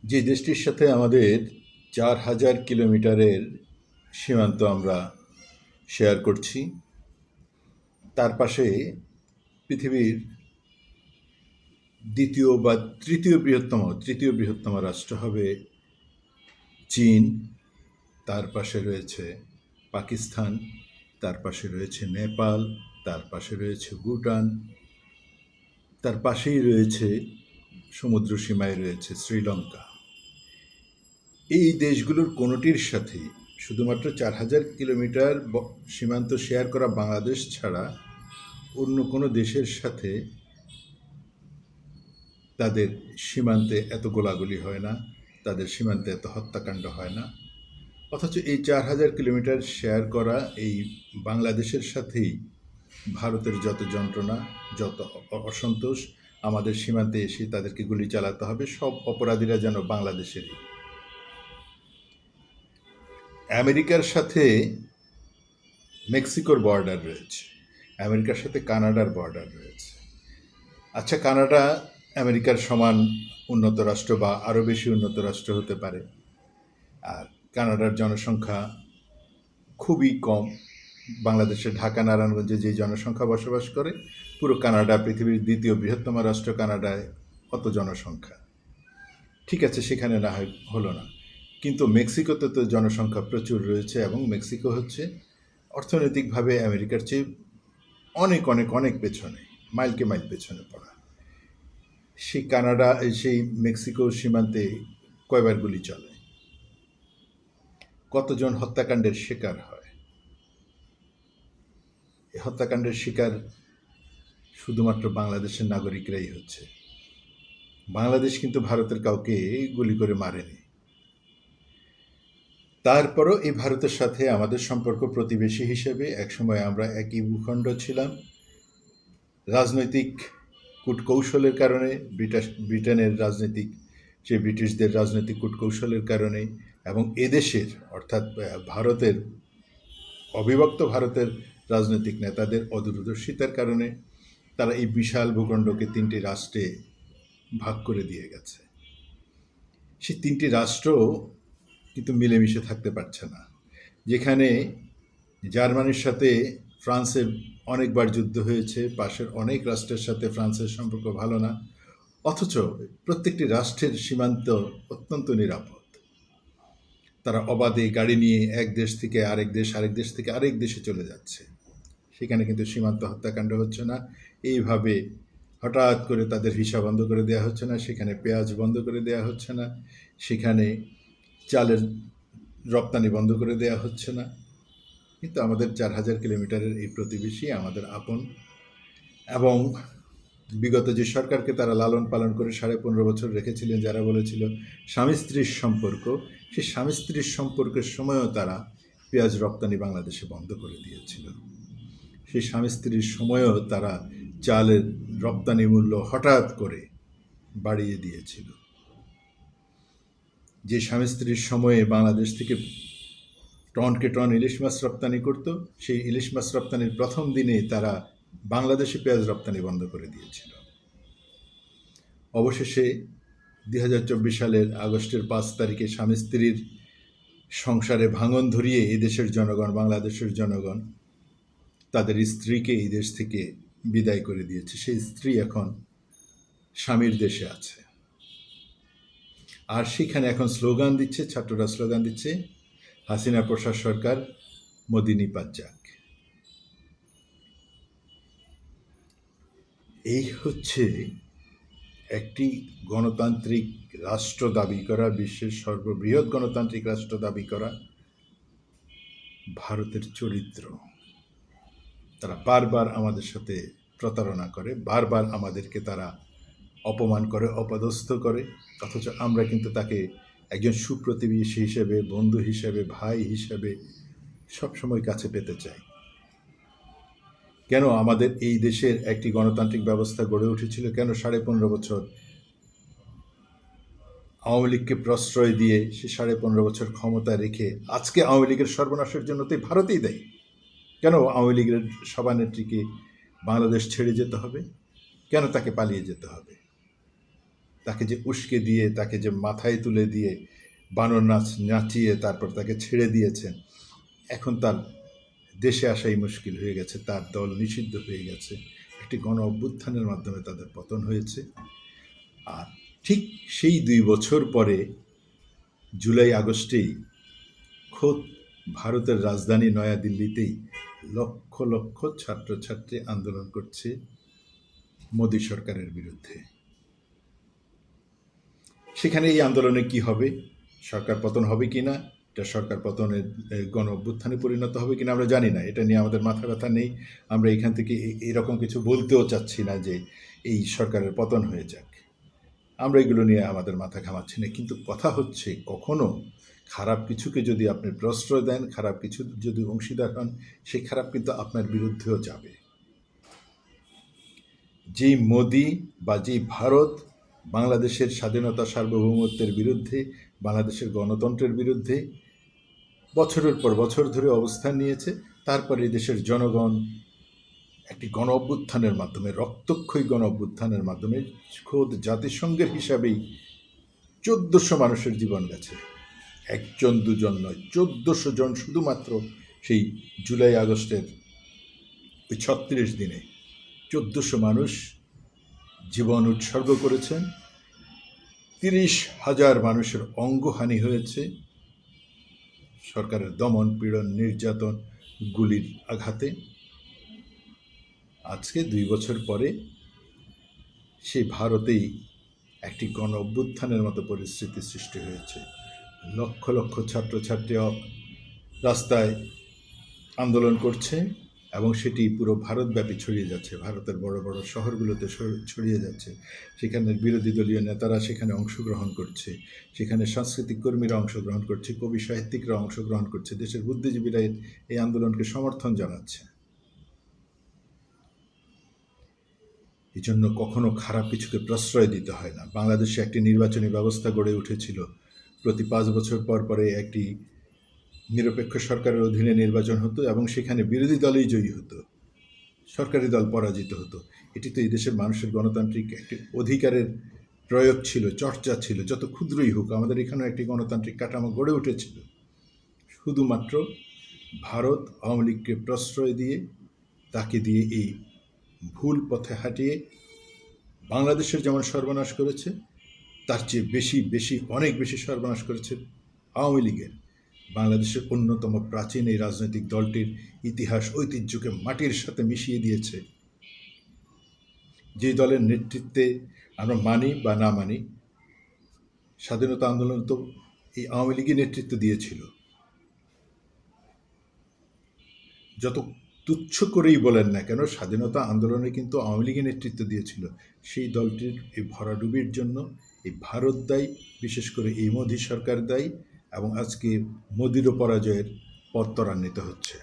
যে দেশটির সাথে আমাদের 4,000 কিলোমিটারের সীমান্ত আমরা শেয়ার করছি, তার পাশে পৃথিবীর দ্বিতীয় বা তৃতীয় বৃহত্তম রাষ্ট্র হবে চীন। তার পাশে রয়েছে পাকিস্তান, তার পাশে রয়েছে নেপাল, তার পাশে রয়েছে ভুটান, তার পাশেই রয়েছে সমুদ্র সীমায় রয়েছে শ্রীলঙ্কা। এই দেশগুলোর কোনোটির সাথেই শুধুমাত্র 4,000 কিলোমিটার সীমান্ত শেয়ার করা বাংলাদেশ ছাড়া অন্য কোনো দেশের সাথে তাদের সীমান্তে এত গোলাগুলি হয় না, তাদের সীমান্তে এত হত্যাকাণ্ড হয় না। অথচ এই 4,000 কিলোমিটার শেয়ার করা এই বাংলাদেশের সাথেই ভারতের যত যন্ত্রণা, যত অসন্তোষ, আমাদের সীমান্তে এসে তাদেরকে গুলি চালাতে হবে, সব অপরাধীরা যেন বাংলাদেশেরই। আমেরিকার সাথে মেক্সিকোর বর্ডার রয়েছে, আমেরিকার সাথে কানাডার বর্ডার রয়েছে। আচ্ছা, কানাডা আমেরিকার সমান উন্নত রাষ্ট্র বা আরও বেশি উন্নত রাষ্ট্র হতে পারে, আর কানাডার জনসংখ্যা খুবই কম। বাংলাদেশের ঢাকা নারায়ণগঞ্জে যে জনসংখ্যা বসবাস করে, পুরো কানাডা, পৃথিবীর দ্বিতীয় বৃহত্তম রাষ্ট্র কানাডায় অত জনসংখ্যা। ঠিক আছে, সেখানে না হয় হলো না, কিন্তু মেক্সিকোতে তো জনসংখ্যা প্রচুর রয়েছে, এবং মেক্সিকো হচ্ছে অর্থনৈতিকভাবে আমেরিকার চেয়ে অনেক অনেক অনেক পেছনে, মাইলকে মাইল পেছনে পড়া। সেই মেক্সিকো সীমান্তে কয়বার গুলি চলে, কতজন হত্যাকাণ্ডের শিকার হয়। এই হত্যাকাণ্ডের শিকার শুধুমাত্র বাংলাদেশের নাগরিকরাই হচ্ছে। বাংলাদেশ কিন্তু ভারতের কাউকে গুলি করে মারেনি। তারপরও এই ভারতের সাথে আমাদের সম্পর্ক প্রতিবেশী হিসেবে, একসময় আমরা একই ভূখণ্ড ছিলাম। রাজনৈতিক কূটকৌশলের কারণে, ব্রিটেনের রাজনৈতিক, ব্রিটিশদের রাজনৈতিক কূটকৌশলের কারণে, এবং এদেশের অর্থাৎ ভারতের, অবিভক্ত ভারতের রাজনৈতিক নেতাদের অদূরদর্শিতার কারণে তারা এই বিশাল ভূখণ্ডকে 3টি রাষ্ট্রে ভাগ করে দিয়ে গেছে। সেই 3টি রাষ্ট্র কিন্তু মিলেমিশে থাকতে পারছে না। যেখানে জার্মানির সাথে ফ্রান্সের অনেকবার যুদ্ধ হয়েছে, পাশের অনেক রাষ্ট্রের সাথে ফ্রান্সের সম্পর্ক ভালো না, অথচ প্রত্যেকটি রাষ্ট্রের সীমান্ত অত্যন্ত নিরাপদ। তারা অবাধে গাড়ি নিয়ে এক দেশ থেকে আরেক দেশ, আরেক দেশ থেকে আরেক দেশে চলে যাচ্ছে। সেখানে কিন্তু সীমান্ত হত্যাকাণ্ড হচ্ছে না। এইভাবে হঠাৎ করে তাদের ভিসা বন্ধ করে দেওয়া হচ্ছে না, সেখানে পেঁয়াজ বন্ধ করে দেওয়া হচ্ছে না, সেখানে চালের রপ্তানি বন্ধ করে দেওয়া হচ্ছে না। কিন্তু আমাদের 4,000 কিলোমিটারের এই প্রতিবেশী আমাদের আপন, এবং বিগত যে সরকারকে তারা লালন পালন করে 15.5 বছর রেখেছিলেন, যারা বলেছিল স্বামী স্ত্রীর সম্পর্ক, সেই স্বামী স্ত্রীর সম্পর্কের সময়ও তারা পেঁয়াজ রপ্তানি বাংলাদেশে বন্ধ করে দিয়েছিল। সেই স্বামী স্ত্রীর সময়ও তারা চালের রপ্তানি মূল্য হঠাৎ করে বাড়িয়ে দিয়েছিল। যে স্বামী স্ত্রীর সময়ে বাংলাদেশ থেকে টনকে টন ইলিশ মাছ রপ্তানি করত, সেই ইলিশ মাছ রপ্তানির প্রথম দিনে তারা বাংলাদেশে পেঁয়াজ রপ্তানি বন্ধ করে দিয়েছিল। অবশেষে 2024 সালের আগস্টের 5 তারিখে স্বামী স্ত্রীর সংসারে ভাঙন ধরিয়ে এই দেশের জনগণ, বাংলাদেশের জনগণ তাদের স্ত্রীকে এই দেশ থেকে বিদায় করে দিয়েছে। সেই স্ত্রী এখন স্বামীর দেশে আছে, আর সেখানে এখন স্লোগান দিচ্ছে, ছাত্ররা স্লোগান দিচ্ছে, হাসিনা প্রসাদ সরকার মোদি নিপাত যাক। এই হচ্ছে একটি গণতান্ত্রিক রাষ্ট্র দাবি করা, বিশ্বের সর্ববৃহৎ গণতান্ত্রিক রাষ্ট্র দাবি করা ভারতের চরিত্র। তারা বারবার আমাদের সাথে প্রতারণা করে, বারবার আমাদেরকে তারা অপমান করে, অপদস্থ করে, অথচ আমরা কিন্তু তাকে একজন সুপ্রতিবেশী হিসেবে, বন্ধু হিসেবে, ভাই হিসেবে সবসময় কাছে পেতে চাই। কেন আমাদের এই দেশের একটি গণতান্ত্রিক ব্যবস্থা গড়ে উঠেছিল? কেন 15.5 বছর আওয়ামী লীগকে প্রশ্রয় দিয়ে, সে 15.5 বছর ক্ষমতা রেখে আজকে আওয়ামী লীগের সর্বনাশের জন্য তো ভারতেই দেয়? কেন আওয়ামী লীগের সভানেত্রীকে বাংলাদেশ ছেড়ে যেতে হবে? কেন তাকে পালিয়ে যেতে হবে? তাকে যে উস্কে দিয়ে, তাকে যে মাথায় তুলে দিয়ে বানর নাচ নাচিয়ে তারপর তাকে ছেড়ে দিয়েছেন, এখন তার দেশে আসাই মুশকিল হয়ে গেছে, তার দল নিষিদ্ধ হয়ে গেছে। একটি গণ অভ্যুত্থানের মাধ্যমে তাদের পতন হয়েছে। আর ঠিক সেই ২ বছর পরে জুলাই আগস্টেই খোদ ভারতের রাজধানী নয়াদিল্লিতেই লক্ষ লক্ষ ছাত্রছাত্রী আন্দোলন করছে মোদী সরকারের বিরুদ্ধে। সেখানে এই আন্দোলনে কি হবে, সরকার পতন হবে কি না, এটা সরকার পতনের গণ অভ্যুত্থানে পরিণত হবে কিনা আমরা জানি না, এটা নিয়ে আমাদের মাথা ব্যথা নেই। আমরা এখান থেকে এরকম কিছু বলতেও চাচ্ছি না যে এই সরকারের পতন হয়ে যাক, আমরা এগুলো নিয়ে আমাদের মাথা ঘামাচ্ছি না। কিন্তু কথা হচ্ছে, কখনো খারাপ কিছুকে যদি আপনি প্রশ্রয় দেন, খারাপ কিছু যদি অংশীদার হন, সেই খারাপ কিন্তু আপনার বিরুদ্ধেও যাবে। যেই মোদি বা যেই ভারত বাংলাদেশের স্বাধীনতা সার্বভৌমত্বের বিরুদ্ধে, বাংলাদেশের গণতন্ত্রের বিরুদ্ধে বছরের পর বছর ধরে অবস্থান নিয়েছে, তারপরে এই দেশের জনগণ একটি গণ অভ্যুত্থানের মাধ্যমে, রক্তক্ষয়ী গণ অভ্যুত্থানের মাধ্যমে, খোদ জাতিসংঘের হিসাবেই ১৪০০ মানুষের জীবন গেছে। একজন দুজন নয়, ১৪০০ জন শুধুমাত্র সেই জুলাই আগস্টের ওই ৩৬ দিনে ১৪০০ মানুষ জীবন উৎসর্গ করেছেন। ৩০,০০০ মানুষের অঙ্গহানি হয়েছে সরকারের দমন পীড়ন নির্যাতন গুলির আঘাতে। আজকে ২ বছর পরে সেই ভারতেই একটি গণ অভ্যুত্থানের মতো পরিস্থিতি সৃষ্টি হয়েছে। লক্ষ লক্ষ ছাত্রছাত্রী রাস্তায় আন্দোলন করছে এবং সেটি পুরো ভারতব্যাপী ছড়িয়ে যাচ্ছে, ভারতের বড় বড় শহরগুলোতে ছড়িয়ে যাচ্ছে। সেখানের বিরোধী দলীয় নেতারা সেখানে অংশগ্রহণ করছে, সেখানে সাংস্কৃতিক কর্মীরা অংশগ্রহণ করছে, কবি সাহিত্যিকরা অংশগ্রহণ করছে, দেশের বুদ্ধিজীবীরা এই আন্দোলনকে সমর্থন জানাচ্ছে। এই জন্য কখনো খারাপ কিছুকে প্রশ্রয় দিতে হয় না। বাংলাদেশে একটি নির্বাচনী ব্যবস্থা গড়ে উঠেছিল, প্রতি ৫ বছর পর পরে একটি নিরপেক্ষ সরকারের অধীনে নির্বাচন হতো এবং সেখানে বিরোধী দলই জয়ী হতো, সরকারি দল পরাজিত হতো। এটি তো এই দেশের মানুষের গণতান্ত্রিক একটি অধিকারের প্রয়োগ ছিল, চর্চা ছিল, যত ক্ষুদ্রই হোক। আমাদের এখানেও একটি গণতান্ত্রিক কাঠামো গড়ে উঠেছিল। শুধুমাত্র ভারত আওয়ামী লীগকে প্রশ্রয় দিয়ে, তাকে দিয়ে এই ভুল পথে হাঁটিয়ে বাংলাদেশের যেমন সর্বনাশ করেছে, তার চেয়ে বেশি বেশি অনেক বেশি সর্বনাশ করেছে আওয়ামী লীগের। বাংলাদেশের অন্যতম প্রাচীন এই রাজনৈতিক দলটির ইতিহাস ঐতিহ্যকে মাটির সাথে মিশিয়ে দিয়েছে। যে দলের নেতৃত্বে আমরা মানি বা না মানি, স্বাধীনতা আন্দোলন তো এই আওয়ামী লীগই নেতৃত্ব দিয়েছিল। যত তুচ্ছ করেই বলেন না কেন, স্বাধীনতা আন্দোলনে কিন্তু আওয়ামী লীগের নেতৃত্ব দিয়েছিল। সেই দলটির এই ভরাডুবির জন্য এই ভারত দায়ী, বিশেষ করে এই মোদী সরকার দায়ী, এবং আজকে মোদিরও পরাজয়ের পথ ত্বরান্বিত হচ্ছে।